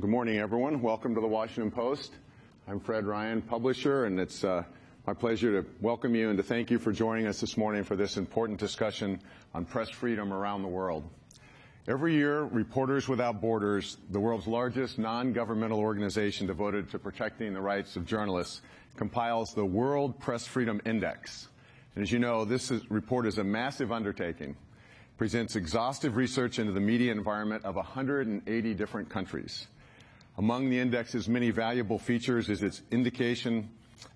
Good morning, everyone. Welcome to the Washington Post. I'm Fred Ryan, publisher, and it's my pleasure to welcome you and to thank you for joining us this morning for this important discussion on press freedom around the world. Every year, Reporters Without Borders, the world's largest non-governmental organization devoted to protecting the rights of journalists, compiles the World Press Freedom Index. And as you know, this report is a massive undertaking. It presents exhaustive research into the media environment of 180 different countries. Among the index's many valuable features is its indication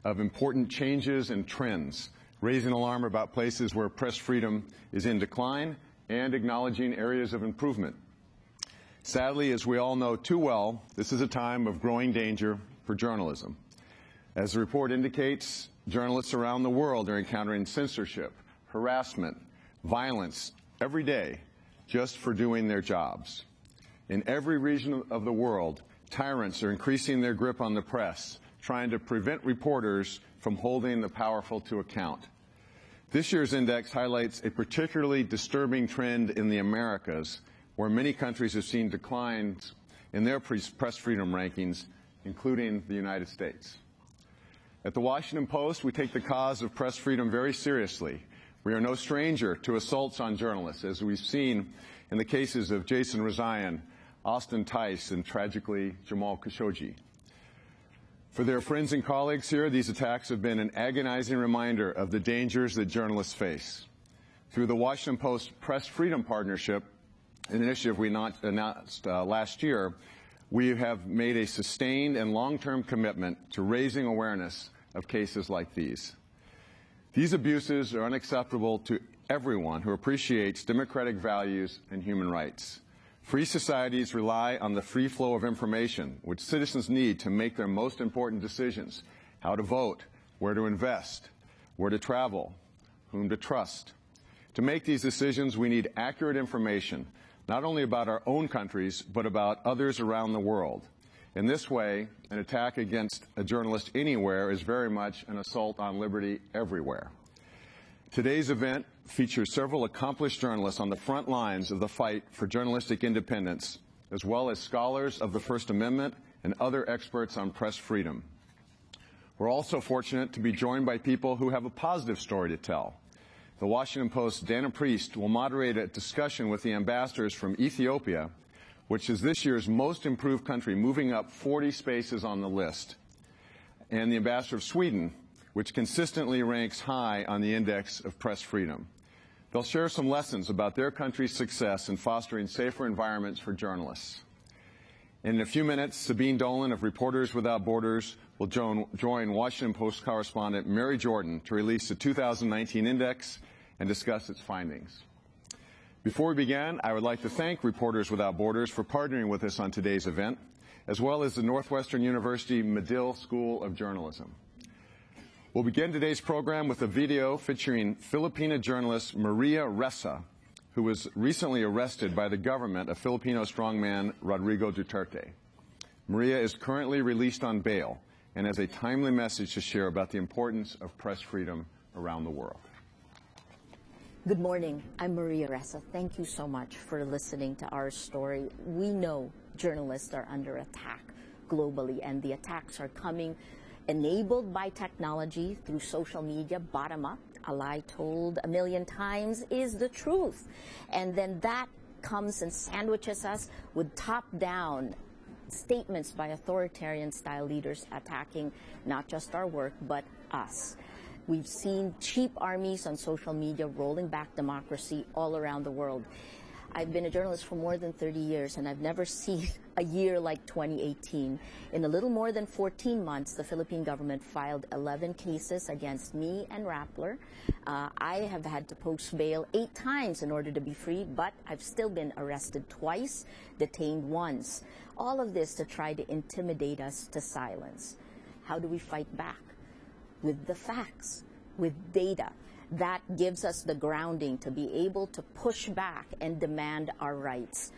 of important changes and trends, raising alarm about places where press freedom is in decline and acknowledging areas of improvement. Sadly, as we all know too well, this is a time of growing danger for journalism. As the report indicates, journalists around the world are encountering censorship, harassment, violence every day just for doing their jobs. In every region of the world, tyrants are increasing their grip on the press, trying to prevent reporters from holding the powerful to account. This year's index highlights a particularly disturbing trend in the Americas, where many countries have seen declines in their press freedom rankings, including the United States. At the Washington Post, we take the cause of press freedom very seriously. We are no stranger to assaults on journalists, as we've seen in the cases of Jason Rezaian, Austin Tice, and tragically Jamal Khashoggi. For their friends and colleagues here, these attacks have been an agonizing reminder of the dangers that journalists face. Through the Washington Post Press Freedom Partnership, an initiative we announced last year, we have made a sustained and long-term commitment to raising awareness of cases like these. These abuses are unacceptable to everyone who appreciates democratic values and human rights. Free societies rely on the free flow of information, which citizens need to make their most important decisions: how to vote, where to invest, where to travel, whom to trust. To make these decisions, we need accurate information, not only about our own countries, but about others around the world. In this way, an attack against a journalist anywhere is very much an assault on liberty everywhere. Today's event features several accomplished journalists on the front lines of the fight for journalistic independence, as well as scholars of the First Amendment and other experts on press freedom. We're also fortunate to be joined by people who have a positive story to tell. The Washington Post's Dana Priest will moderate a discussion with the ambassadors from Ethiopia, which is this year's most improved country, moving up 40 spaces on the list, and the ambassador of Sweden, which consistently ranks high on the index of press freedom. They'll share some lessons about their country's success in fostering safer environments for journalists. In a few minutes, Sabine Dolan of Reporters Without Borders will join Washington Post correspondent Mary Jordan to release the 2019 index and discuss its findings. Before we begin, I would like to thank Reporters Without Borders for partnering with us on today's event, as well as the Northwestern University Medill School of Journalism. We'll begin today's program with a video featuring Filipina journalist Maria Ressa, who was recently arrested by the government of Filipino strongman Rodrigo Duterte. Maria is currently released on bail and has a timely message to share about the importance of press freedom around the world. Good morning. I'm Maria Ressa. Thank you so much for listening to our story. We know journalists are under attack globally, and the attacks are coming enabled by technology through social media, bottom up. A lie told a million times is the truth. And then that comes and sandwiches us with top-down statements by authoritarian-style leaders attacking not just our work, but us. We've seen cheap armies on social media rolling back democracy all around the world. I've been a journalist for more than 30 years, and I've never seen a year like 2018. In a little more than 14 months, the Philippine government filed 11 cases against me and Rappler. I have had to post bail 8 times in order to be free, but I've still been arrested twice, detained once. All of this to try to intimidate us to silence. How do we fight back? With the facts, with data. That gives us the grounding to be able to push back and demand our rights.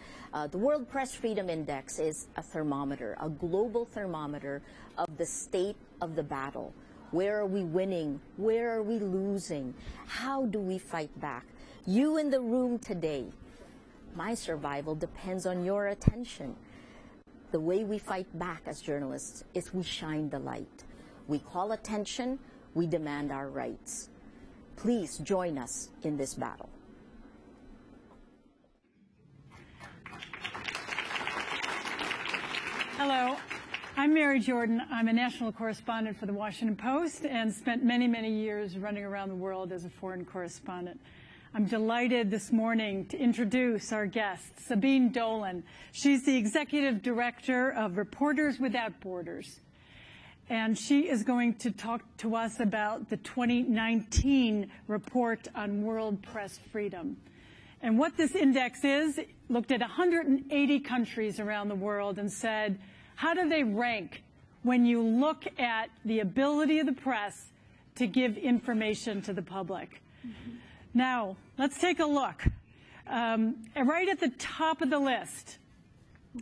The World Press Freedom Index is a thermometer, a global thermometer of the state of the battle. Where are we winning? Where are we losing? How do we fight back? You in the room today, my survival depends on your attention. The way we fight back as journalists is we shine the light. We call attention, we demand our rights. Please join us in this battle. Hello, I'm Mary Jordan. I'm a national correspondent for the Washington Post and spent many, many years running around the world as a foreign correspondent. I'm delighted this morning to introduce our guest, Sabine Dolan. She's the executive director of Reporters Without Borders. And she is going to talk to us about the 2019 report on world press freedom. And what this index is, looked at 180 countries around the world and said, how do they rank when you look at the ability of the press to give information to the public? Mm-hmm. Now, let's take a look. Right at the top of the list,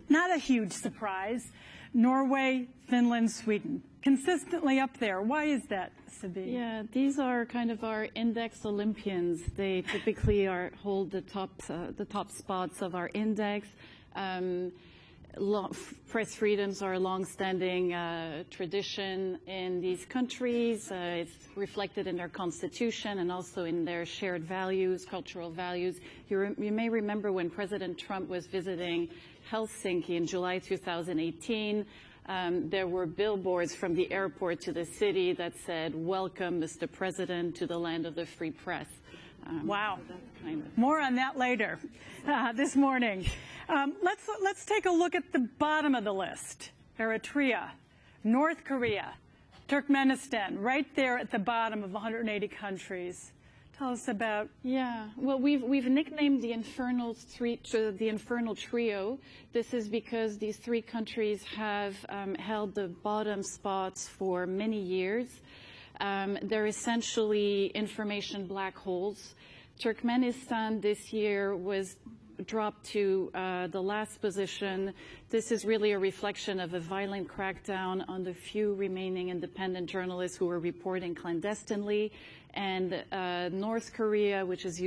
not a huge surprise, Norway, Finland, Sweden. Consistently up there. Why is that, Sabine? Yeah, these are kind of our index Olympians. They typically hold the top spots of our index. Press freedoms are a long-standing tradition in these countries. It's reflected in their constitution and also in their shared values, cultural values. You may remember when President Trump was visiting Helsinki in July 2018, there were billboards from the airport to the city that said, "Welcome, Mr. President, to the land of the free press." Wow. More on that later this morning. Let's take a look at the bottom of the list. Eritrea, North Korea, Turkmenistan, right there at the bottom of 180 countries. Tell us about. Yeah, well, we've nicknamed the Infernal Trio. This is because these three countries have held the bottom spots for many years. They're essentially information black holes. Turkmenistan this year was dropped to the last position. This is really a reflection of a violent crackdown on the few remaining independent journalists who were reporting clandestinely. And North Korea, which has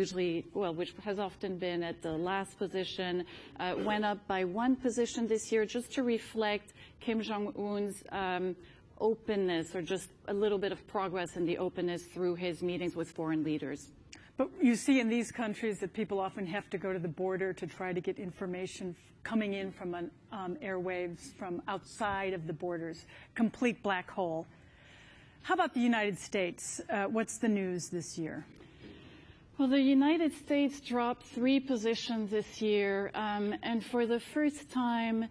often been at the last position, went up by one position this year just to reflect Kim Jong-un's openness, or just a little bit of progress in the openness through his meetings with foreign leaders. But you see in these countries that people often have to go to the border to try to get information coming in from airwaves from outside of the borders. Complete black hole. How about the United States? What's the news this year? Well, the United States dropped 3 positions this year, and for the first time,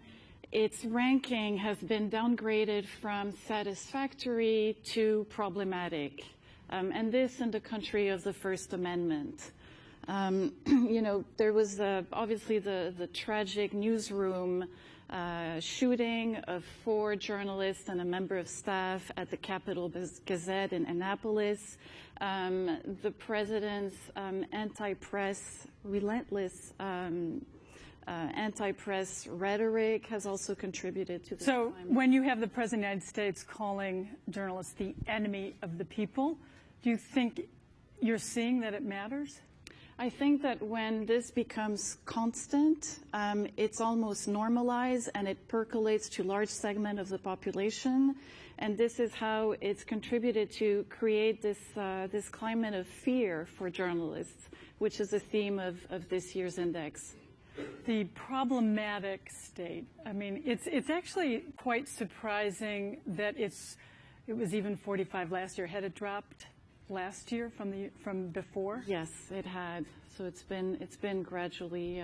its ranking has been downgraded from satisfactory to problematic. And this in the country of the First Amendment. There was obviously the tragic newsroom shooting of 4 journalists and a member of staff at the Capitol Gazette in Annapolis. The president's relentless anti-press rhetoric has also contributed to this. So when you have the President of the United States calling journalists the enemy of the people, do you think you're seeing that it matters? I think that when this becomes constant, it's almost normalized and it percolates to large segment of the population. And this is how it's contributed to create this climate of fear for journalists, which is the theme of this year's index. The problematic state. I mean, it's actually quite surprising that it was even 45 last year. Had it dropped last year from before? Yes, it had. So it's been gradually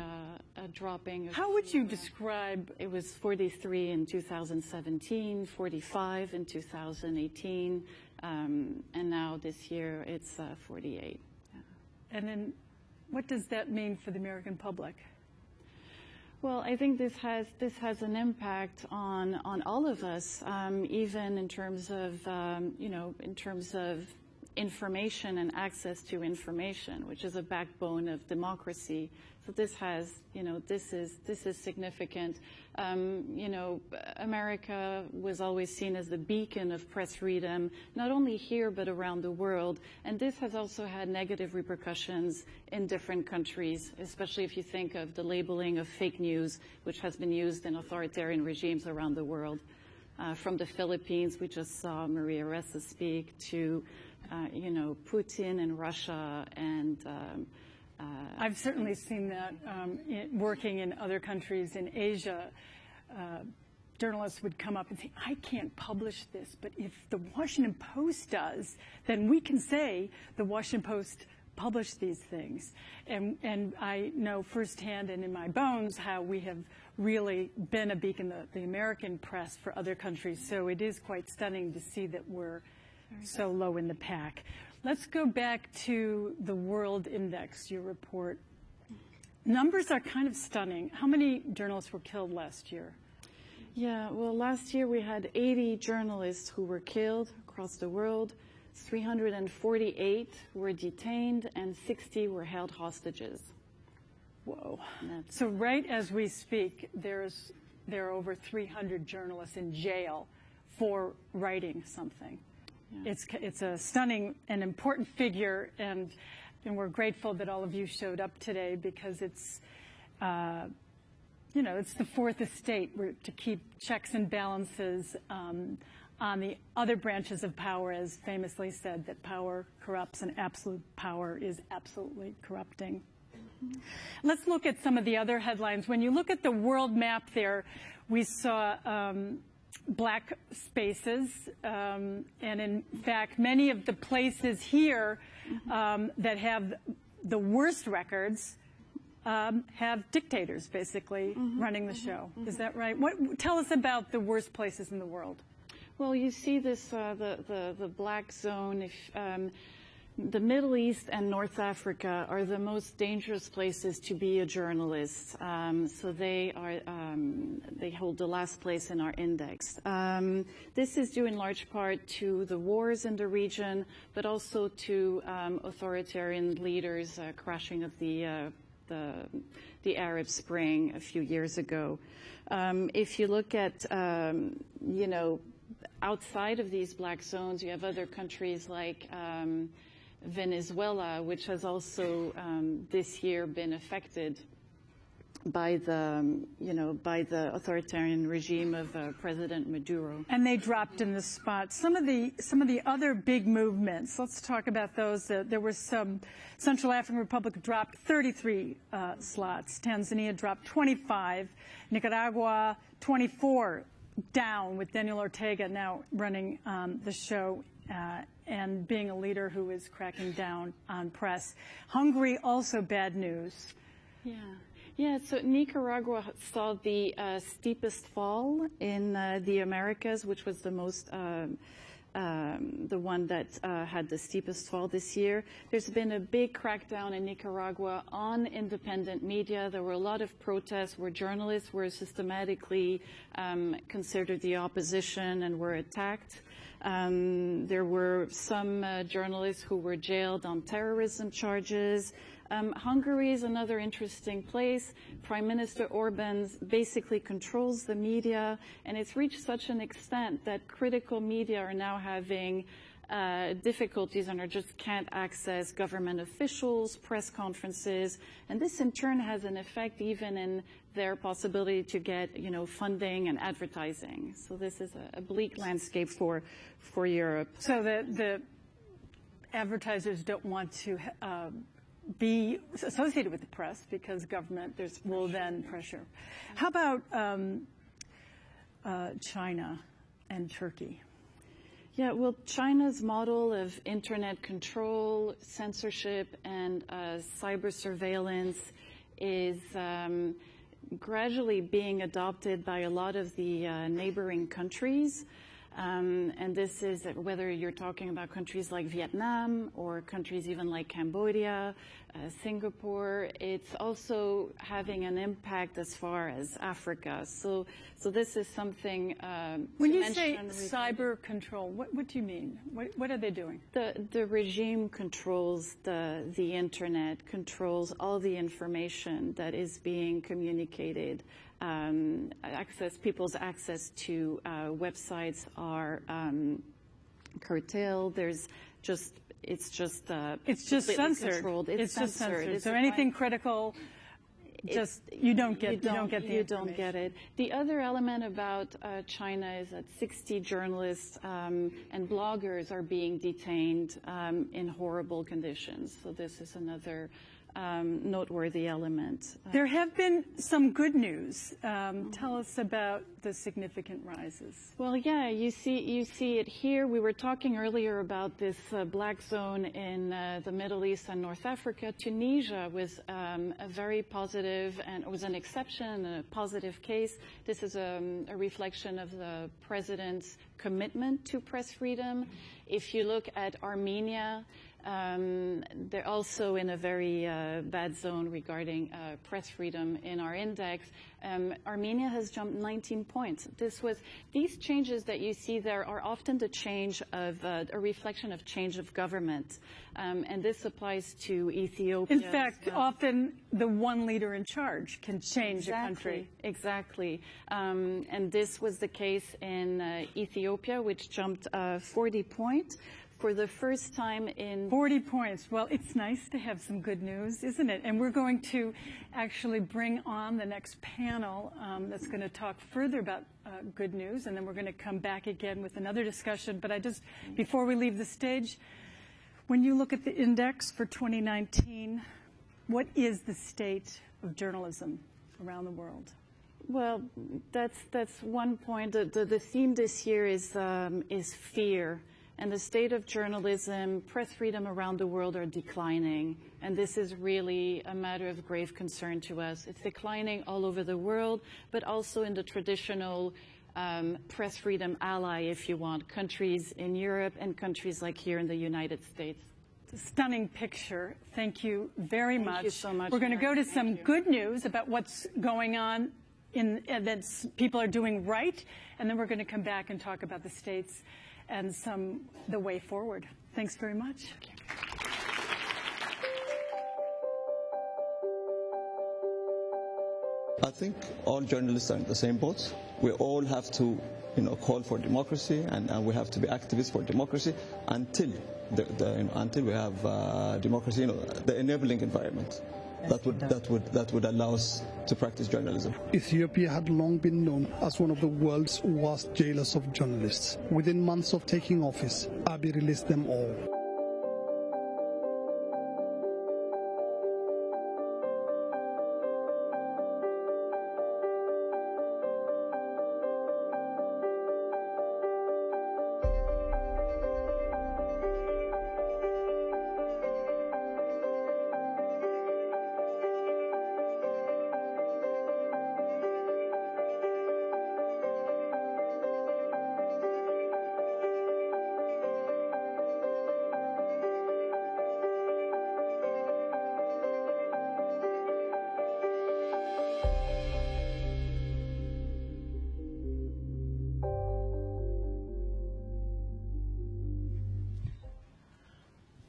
dropping. How would you describe? It was 43 in 2017, 45 in 2018, and now this year it's 48. Yeah. And then, what does that mean for the American public? Well, I think this has an impact on all of us, even in terms of information and access to information, which is a backbone of democracy. So this has, this is significant. America was always seen as the beacon of press freedom, not only here but around the world. And this has also had negative repercussions in different countries, especially if you think of the labeling of fake news, which has been used in authoritarian regimes around the world. From the Philippines, we just saw Maria Ressa speak, to Putin and Russia, and I've certainly seen that working in other countries in Asia. Journalists would come up and say, I can't publish this, but if the Washington Post does, then we can say the Washington Post published these things. And I know firsthand and in my bones how we have really been a beacon, the American press, for other countries. So it is quite stunning to see that we're so low in the pack. Let's go back to the World Index, your report. Numbers are kind of stunning. How many journalists were killed last year? Yeah, well, last year we had 80 journalists who were killed across the world. 348 were detained, and 60 were held hostages. Whoa. So right as we speak, there are over 300 journalists in jail for writing something. Yeah. It's a stunning and important figure, and we're grateful that all of you showed up today, because it's, it's the fourth estate. We're to keep checks and balances on the other branches of power, as famously said, that power corrupts and absolute power is absolutely corrupting. Mm-hmm. Let's look at some of the other headlines. When you look at the world map there, we saw black spaces, and in fact, many of the places here that have the worst records have dictators basically running the show. Is that right? Tell us about the worst places in the world. Well, you see this, the black zone. If the Middle East and North Africa are the most dangerous places to be a journalist. So they hold the last place in our index. This is due in large part to the wars in the region, but also to authoritarian leaders crashing of the Arab Spring a few years ago. If you look at, outside of these black zones, you have other countries like Venezuela, which has also this year been affected by the authoritarian regime of President Maduro. And they dropped in the spot. Some of the other big movements. Let's talk about those. There was some. Central African Republic dropped 33 slots. Tanzania dropped 25. Nicaragua 24 down, with Daniel Ortega now running the show. And being a leader who is cracking down on press. Hungary, also bad news. Yeah, so Nicaragua saw the steepest fall in the Americas, which was the most, the one that had the steepest fall this year. There's been a big crackdown in Nicaragua on independent media. There were a lot of protests where journalists were systematically considered the opposition and were attacked. There were some journalists who were jailed on terrorism charges. Hungary is another interesting place. Prime Minister Orban basically controls the media, and it's reached such an extent that critical media are now having difficulties and just can't access government officials, press conferences, and this in turn has an effect even in their possibility to get, funding and advertising. So this is a bleak landscape for Europe. So the advertisers don't want to be associated with the press because government will then pressure. How about China and Turkey? Yeah, well, China's model of internet control, censorship, and cyber surveillance is gradually being adopted by a lot of the neighboring countries. And this is whether you're talking about countries like Vietnam or countries even like Cambodia. Singapore. It's also having an impact as far as Africa. So this is something. When you say cyber control, what do you mean? What are they doing? The regime controls the internet, controls all the information that is being communicated. People's access to websites are curtailed. It's just censored. Controlled. It's just censored. So anything critical, you don't get it. The other element about China is that 60 journalists and bloggers are being detained in horrible conditions. So this is another noteworthy element. There have been some good news. Tell us about the significant rises. Well, yeah, you see it here. We were talking earlier about this black zone in the Middle East and North Africa. Tunisia was a very positive, and it was an exception, a positive case. This is a reflection of the president's commitment to press freedom. If you look at Armenia, they're also in a very bad zone regarding press freedom in our index. Armenia has jumped 19 points. These changes that you see there are often the change of a reflection of change of government, and this applies to Ethiopia. In fact, often the one leader in charge can change a country. Exactly, and this was the case in Ethiopia, which jumped 40 points. For the first time in 40 points. Well, it's nice to have some good news, isn't it? And we're going to actually bring on the next panel that's going to talk further about good news, and then we're going to come back again with another discussion. But before we leave the stage, when you look at the index for 2019, what is the state of journalism around the world? Well, that's one point. The theme this year is fear. And the state of journalism, press freedom around the world are declining. And this is really a matter of grave concern to us. It's declining all over the world, but also in the traditional press freedom ally, if you want, countries in Europe and countries like here in the United States. It's a stunning picture. Thank you very much. Thank you so much. We're going to go to some good news about what's going on that people are doing right, and then we're going to come back and talk about the states and the way forward. Thanks very much. I think all journalists are in the same boat. We all have to, call for democracy, and we have to be activists for democracy until until we have democracy, the enabling environment that would allow us to practice journalism. Ethiopia had long been known as one of the world's worst jailers of journalists. Within months of taking office, Abiy released them all.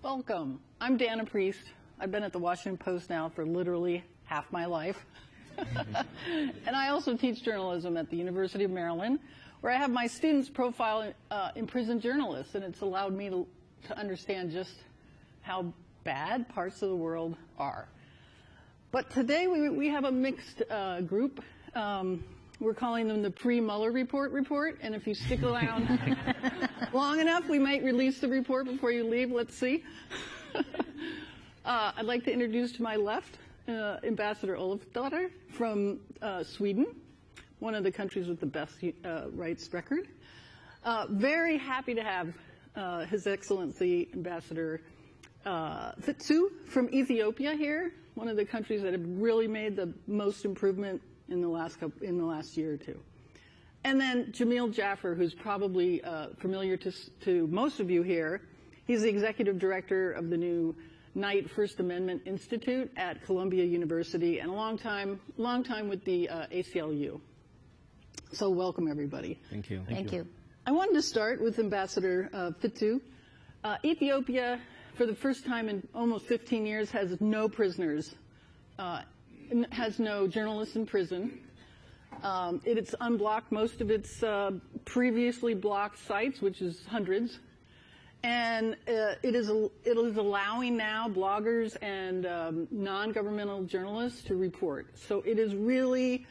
Welcome. I'm Dana Priest. I've been at the Washington Post now for literally half my life. And I also teach journalism at the University of Maryland, where I have my students profile imprisoned journalists, and it's allowed me to understand just how bad parts of the world are. But today we have a mixed group. We're calling them the pre-Mueller report, and if you stick around long enough, we might release the report before you leave. Let's see. I'd like to introduce to my left Ambassador Olofsdotter from Sweden, one of the countries with the best rights record. Very happy to have His Excellency Ambassador Fitsu from Ethiopia here, one of the countries that have really made the most improvement in the last year or two. And then Jamil Jaffer, who's probably familiar to most of you here. He's the executive director of the new Knight First Amendment Institute at Columbia University, and a long time with the ACLU. So welcome, everybody. Thank you. Thank you. I wanted to start with Ambassador Fitu. Ethiopia, for the first time in almost 15 years, has no prisoners, has no journalists in prison. It's unblocked most of its previously blocked sites, which is hundreds. And it is allowing now bloggers and non-governmental journalists to report. So it is really,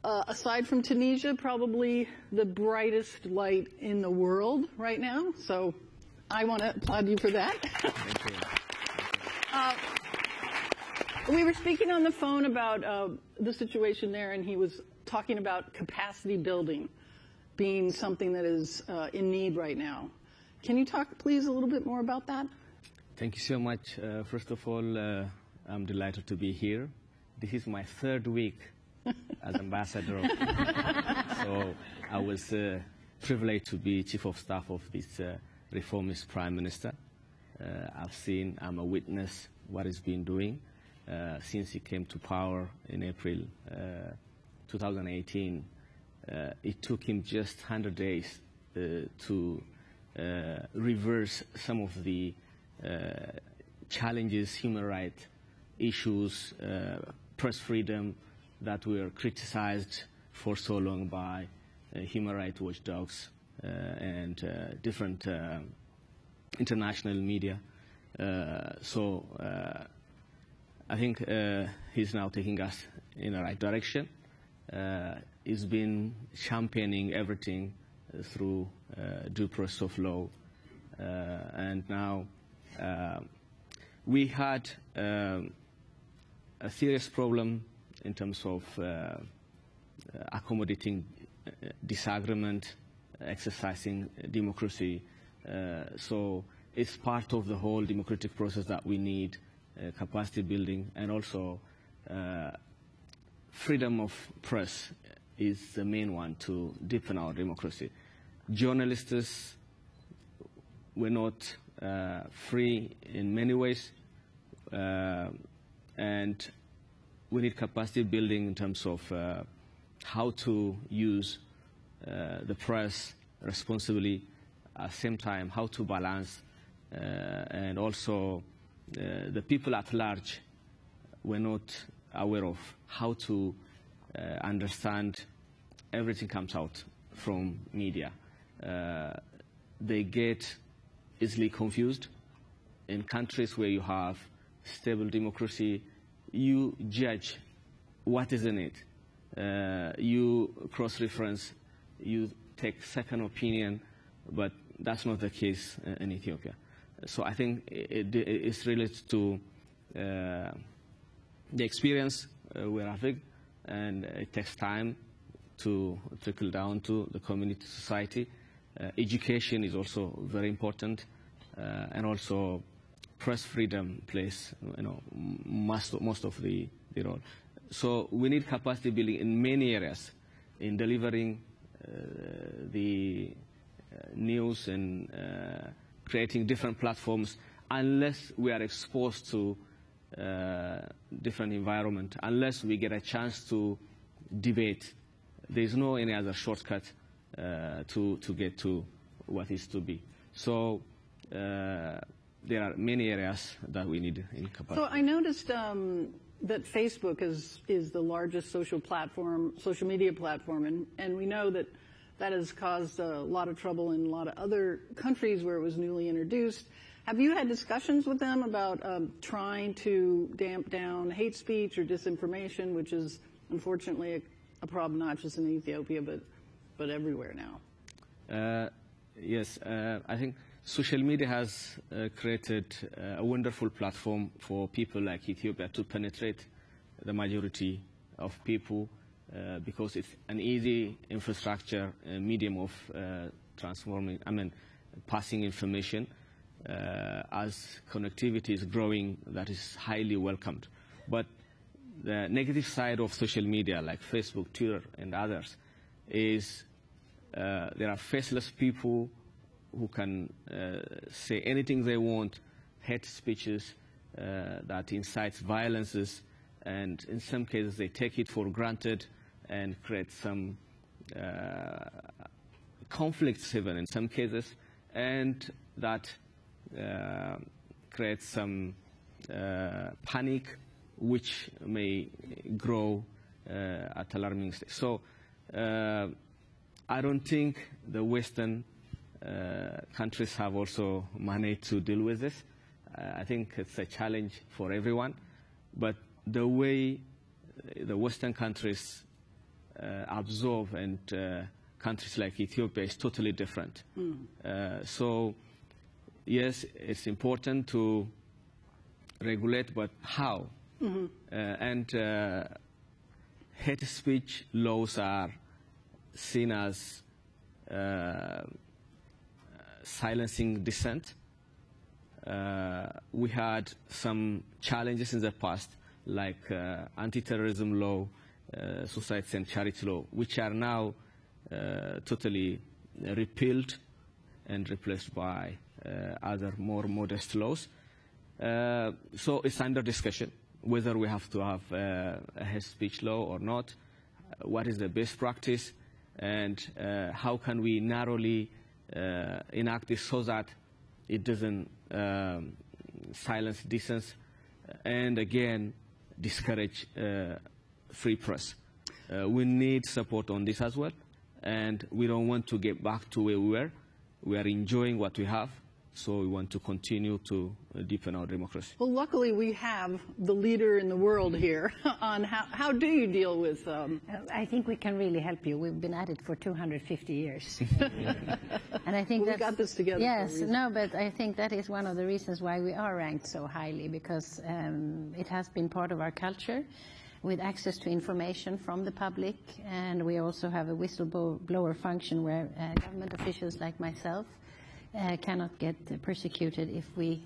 aside from Tunisia, probably the brightest light in the world right now. So I want to applaud you for that. Thank you. We were speaking on the phone about the situation there, and he was talking about capacity building being something that is in need right now. Can you talk, please, a little bit more about that? Thank you so much. First of all, I'm delighted to be here. This is my third week as ambassador. So I was privileged to be chief of staff of this reformist prime minister. I'm a witness what he's been doing since he came to power in April 2018. It took him just 100 days to reverse some of the challenges, human rights issues, press freedom that were criticized for so long by human rights watchdogs and different international media. So I think he's now taking us in the right direction. He's been championing everything through due process of law. And now we had a serious problem in terms of accommodating disagreement, exercising democracy. So it's part of the whole democratic process that we need, capacity building, and also freedom of press is the main one to deepen our democracy. Journalists were not free in many ways, and we need capacity building in terms of how to use the press responsibly, at the same time how to balance, and also the people at large were not aware of how to understand everything comes out from media. They get easily confused. In countries where you have stable democracy, you judge what is in it. You cross-reference, you take second opinion, but that's not the case in Ethiopia. So I think it's related to the experience we're having, and it takes time to trickle down to the community, society. Education is also very important, and also press freedom plays, most of the role. So we need capacity building in many areas, in delivering the news and creating different platforms. Unless we are exposed to different environment, unless we get a chance to debate, there is no any other shortcut to get to what is to be. So there are many areas that we need in capacity. So I noticed that Facebook is the largest social media platform, and we know that that has caused a lot of trouble in a lot of other countries where it was newly introduced. Have you had discussions with them about trying to damp down hate speech or disinformation, which is unfortunately a problem not just in Ethiopia but everywhere now? Yes, I think social media has created a wonderful platform for people like Ethiopia to penetrate the majority of people because it's an easy infrastructure, medium of passing information. As connectivity is growing, that is highly welcomed. But the negative side of social media, like Facebook, Twitter, and others, is there are faceless people who can say anything they want, hate speeches, that incites violences, and in some cases they take it for granted and create some conflicts even in some cases, and that creates some panic which may grow at alarming stage. So I don't think the Western countries have also managed to deal with this. I think it's a challenge for everyone, but the way the Western countries absorb and countries like Ethiopia is totally different. So yes, it's important to regulate, but how? And hate speech laws are seen as silencing dissent. We had some challenges in the past, like anti-terrorism law, society and charity law, which are now totally repealed and replaced by other more modest laws. So it's under discussion whether we have to have a hate speech law or not, what is the best practice, and how can we narrowly enact this so that it doesn't silence dissent and again discourage free press. We need support on this as well, and we don't want to get back to where we were. We are enjoying what we have, so we want to continue to deepen our democracy. Well, luckily we have the leader in the world here on how do you deal with... I think we can really help you. We've been at it for 250 years. And I think we got this together. Yes, no, but I think that is one of the reasons why we are ranked so highly, because it has been part of our culture, with access to information from the public, and we also have a whistleblower function where government officials like myself cannot get persecuted if we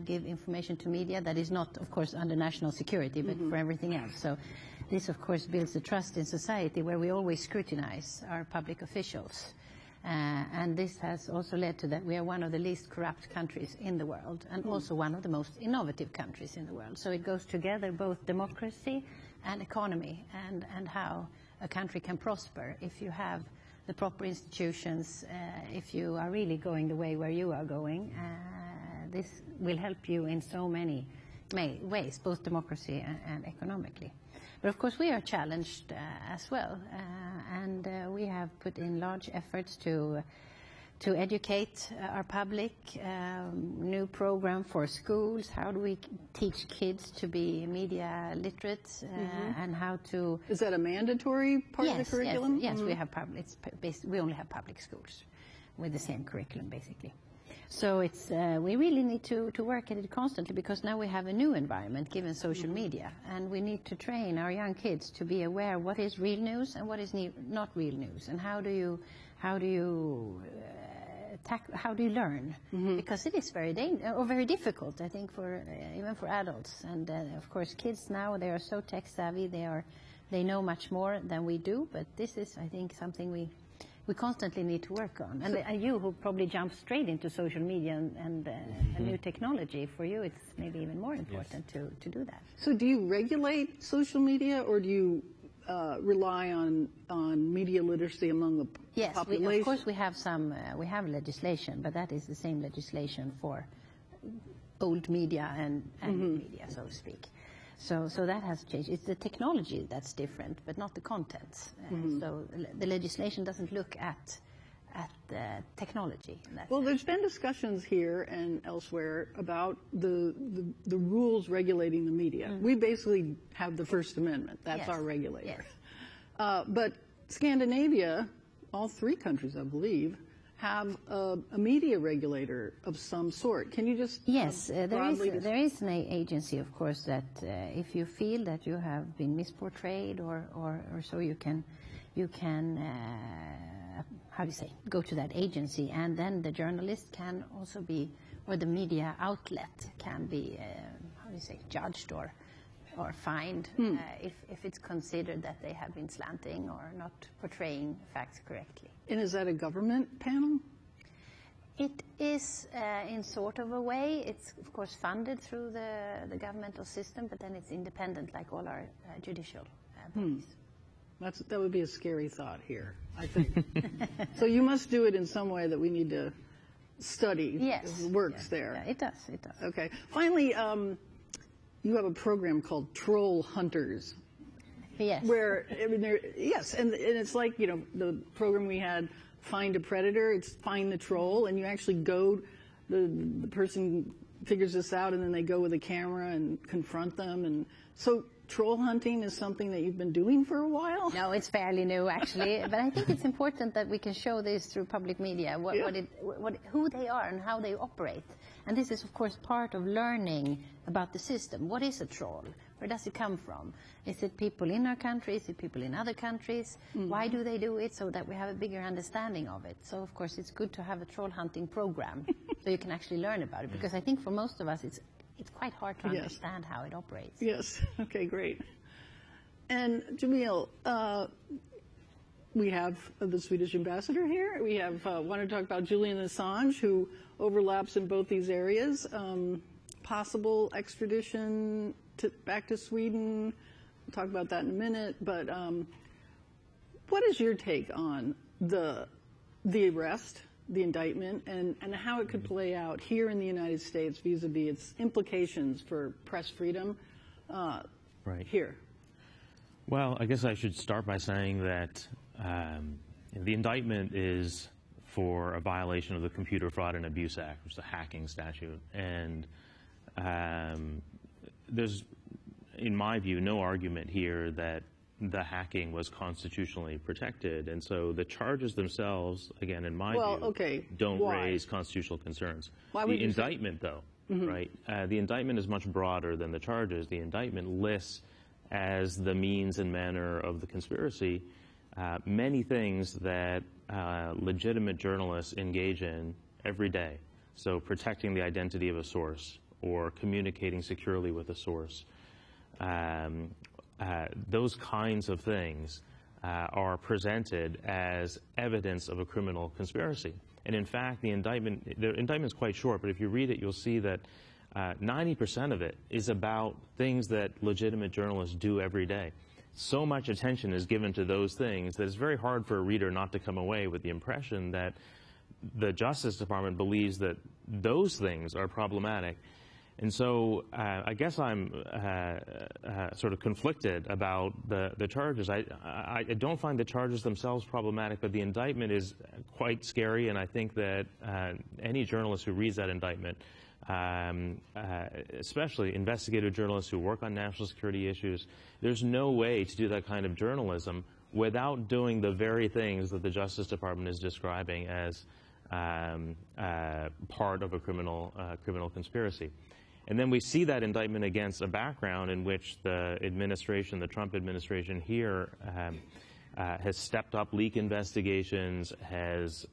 give information to media that is not, of course, under national security, but for everything else. So this, of course, builds a trust in society where we always scrutinize our public officials. And this has also led to that we are one of the least corrupt countries in the world, and also one of the most innovative countries in the world. So it goes together, both democracy and economy, and how a country can prosper if you have the proper institutions, if you are really going the way where you are going. This will help you in so many ways, both democracy and economically. But of course we are challenged as well, and we have put in large efforts to educate our public, new program for schools. How do we teach kids to be media literate, and how to... Is that a mandatory part of the curriculum? Yes, we have we only have public schools with the same curriculum, basically. So it's we really need to work at it constantly, because now we have a new environment given social media, and we need to train our young kids to be aware what is real news and what is not real news, and how do you learn? Because it is very difficult, I think, for even for adults. And of course, kids now, they are so tech savvy. They know much more than we do. But this is, I think, something we constantly need to work on. And you, who probably jump straight into social media and new technology, for you, it's maybe even more important to do that. So, do you regulate social media, or do you rely on media literacy among the population? Yes, of course we have we have legislation, but that is the same legislation for old media and new media, so to speak. So that has changed. It's the technology that's different, but not the contents. So the legislation doesn't look at the technology. Well, there's been discussions here and elsewhere about the rules regulating the media. We basically have the First Amendment. That's our regulator. Yes. But Scandinavia, all three countries, I believe, have a media regulator of some sort. Can you just there is an agency, of course, that if you feel that you have been misportrayed or so, you can how do you say, go to that agency, and then the journalist can also be, or the media outlet can be, how do you say, judged or fined if it's considered that they have been slanting or not portraying facts correctly. And is that a government panel? It is in sort of a way. It's, of course, funded through the governmental system, but then it's independent like all our judicial bodies. That would be a scary thought here, I think. So you must do it in some way that we need to study. Yes. It works there. Yeah, it does. It does. Okay. Finally, you have a program called Troll Hunters. Yes. Where, I mean, yes, and it's like, you know, the program we had, Find a Predator, it's Find the Troll, and you actually go, the person figures this out, and then they go with a camera and confront them. And so troll hunting is something that you've been doing for a while? No, it's fairly new, actually. But I think it's important that we can show this through public media, who they are and how they operate. And this is, of course, part of learning about the system. What is a troll? Where does it come from? Is it people in our country? Is it people in other countries? Why do they do it? So that we have a bigger understanding of it. So, of course, it's good to have a troll hunting program so you can actually learn about it. Because I think for most of us, it's quite hard to understand how it operates. Yes. Okay, great. And Jamil, we have the Swedish ambassador here. We have want to talk about Julian Assange, who overlaps in both these areas. Possible extradition back to Sweden. We'll talk about that in a minute. But what is your take on the arrest, the indictment, and how it could play out here in the United States vis-a-vis its implications for press freedom here? Well, I guess I should start by saying that the indictment is for a violation of the Computer Fraud and Abuse Act, which is a hacking statute. And there's, in my view, no argument here that the hacking was constitutionally protected. And so the charges themselves, again, in my view, don't raise constitutional concerns. Why would the indictment, though, right? The indictment is much broader than the charges. The indictment lists as the means and manner of the conspiracy many things that legitimate journalists engage in every day. So protecting the identity of a source or communicating securely with a source. Those kinds of things are presented as evidence of a criminal conspiracy. And in fact, the indictment is quite short, but if you read it, you'll see that 90% of it is about things that legitimate journalists do every day. So much attention is given to those things that it's very hard for a reader not to come away with the impression that the Justice Department believes that those things are problematic. And so I guess I'm sort of conflicted about the charges. I don't find the charges themselves problematic, but the indictment is quite scary, and I think that any journalist who reads that indictment, especially investigative journalists who work on national security issues, there's no way to do that kind of journalism without doing the very things that the Justice Department is describing as part of a criminal conspiracy. And then we see that indictment against a background in which the administration, the Trump administration here, has stepped up leak investigations, has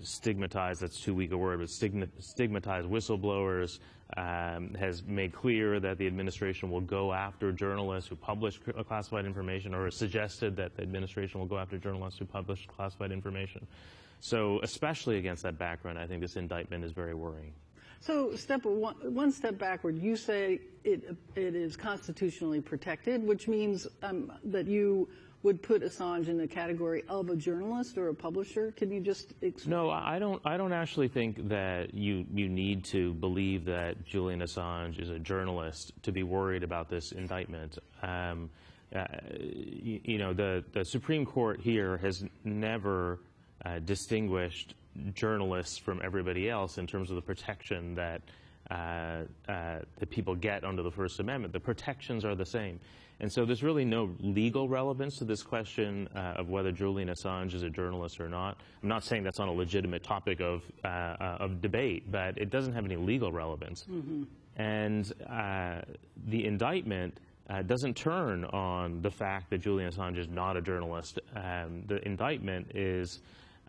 stigmatized, that's too weak a word, but stigmatized whistleblowers, has made clear that the administration will go after journalists who publish classified information, or has suggested that the administration will go after journalists who publish classified information. So especially against that background, I think this indictment is very worrying. So one step backward, you say it is constitutionally protected, which means that you would put Assange in the category of a journalist or a publisher. Can you just explain? No, I don't actually think that you need to believe that Julian Assange is a journalist to be worried about this indictment. You know, the Supreme Court here has never distinguished journalists from everybody else in terms of the protection that people get under the First Amendment. The protections are the same. And so there's really no legal relevance to this question of whether Julian Assange is a journalist or not. I'm not saying that's not a legitimate topic of debate, but it doesn't have any legal relevance. And the indictment doesn't turn on the fact that Julian Assange is not a journalist. The indictment is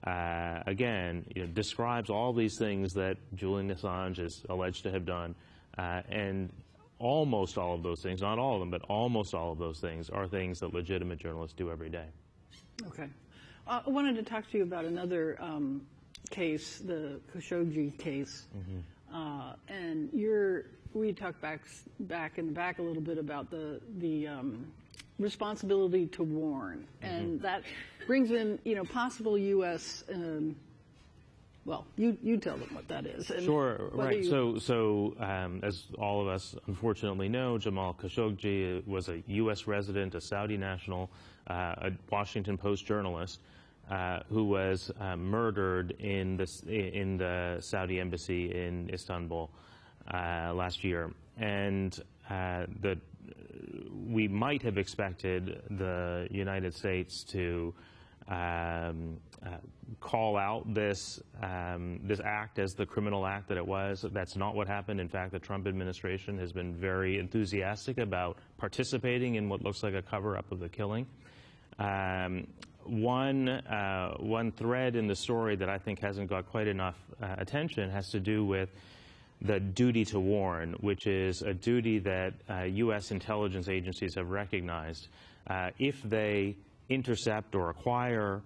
again, describes all these things that Julian Assange is alleged to have done, and almost all of those things, not all of them, but almost all of those things are things that legitimate journalists do every day. Okay. I wanted to talk to you about another case, the Khashoggi case. And we talked back a little bit about the responsibility to warn, and that brings in, possible U.S. Well, you tell them what that is. And sure, right. So as all of us unfortunately know, Jamal Khashoggi was a U.S. resident, a Saudi national, a Washington Post journalist who was murdered in the Saudi embassy in Istanbul last year. And we might have expected the United States to call out this act as the criminal act that it was. That's not what happened. In fact, the Trump administration has been very enthusiastic about participating in what looks like a cover-up of the killing. One thread in the story that I think hasn't got quite enough attention has to do with the duty to warn, which is a duty that U.S. intelligence agencies have recognized. If they intercept or acquire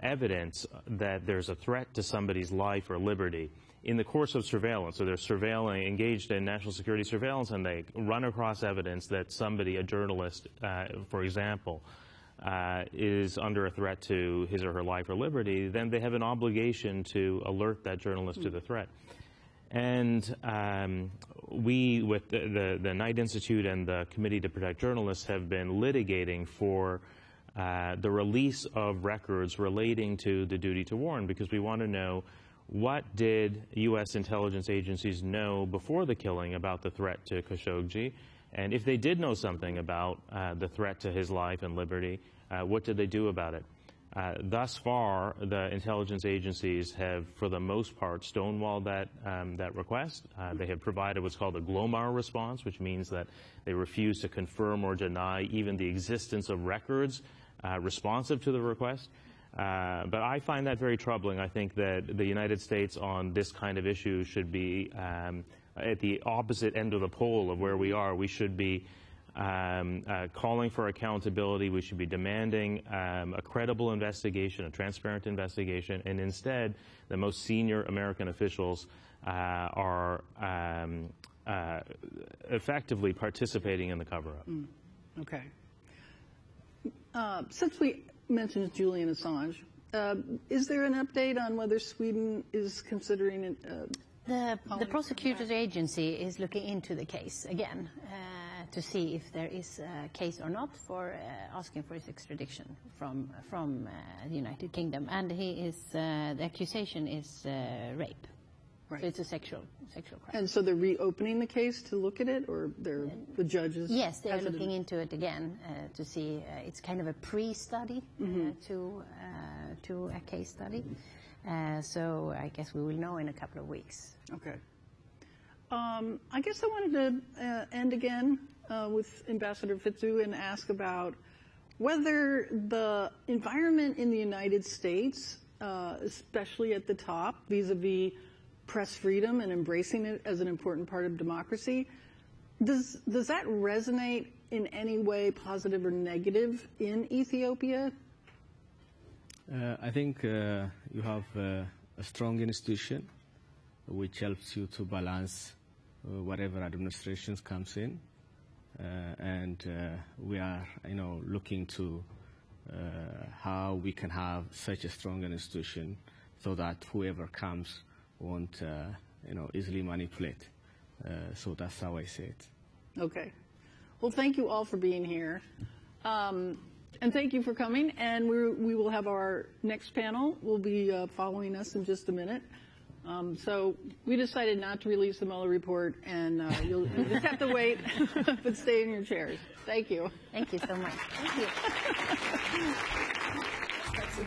evidence that there's a threat to somebody's life or liberty in the course of surveillance, so they're engaged in national security surveillance, and they run across evidence that somebody, a journalist, for example, is under a threat to his or her life or liberty, then they have an obligation to alert that journalist to the threat. And we, with the Knight Institute and the Committee to Protect Journalists, have been litigating for the release of records relating to the duty to warn, because we want to know, what did U.S. intelligence agencies know before the killing about the threat to Khashoggi? And if they did know something about the threat to his life and liberty, what did they do about it? Thus far, the intelligence agencies have, for the most part, stonewalled that request. They have provided what's called a GLOMAR response, which means that they refuse to confirm or deny even the existence of records responsive to the request. But I find that very troubling. I think that the United States on this kind of issue should be at the opposite end of the pole of where we are. We should be calling for accountability. We should be demanding a credible investigation, a transparent investigation, and instead the most senior American officials are effectively participating in the cover-up. Okay. Since we mentioned Julian Assange, is there an update on whether Sweden is considering it? The prosecutor's agency is looking into the case again to see if there is a case or not for asking for his extradition from the United Kingdom, and the accusation is rape. Right. So it's a sexual crime. And so they're reopening the case to look at it, or the judges? Yes, they're looking into it again to see. It's kind of a pre-study to a case study. So I guess we will know in a couple of weeks. Okay. I guess I wanted to end again with Ambassador Fitzhugh and ask about whether the environment in the United States, especially at the top, vis-a-vis press freedom and embracing it as an important part of democracy, does that resonate in any way, positive or negative, in Ethiopia? I think you have a strong institution which helps you to balance whatever administrations comes in, and we are, looking to how we can have such a strong institution so that whoever comes won't, easily manipulate. So that's how I see it. Okay. Well, thank you all for being here. And thank you for coming. And we will have our next panel. Will be following us in just a minute. So we decided not to release the Mueller report, and you'll just have to wait, but stay in your chairs. Thank you. Thank you so much. Thank you.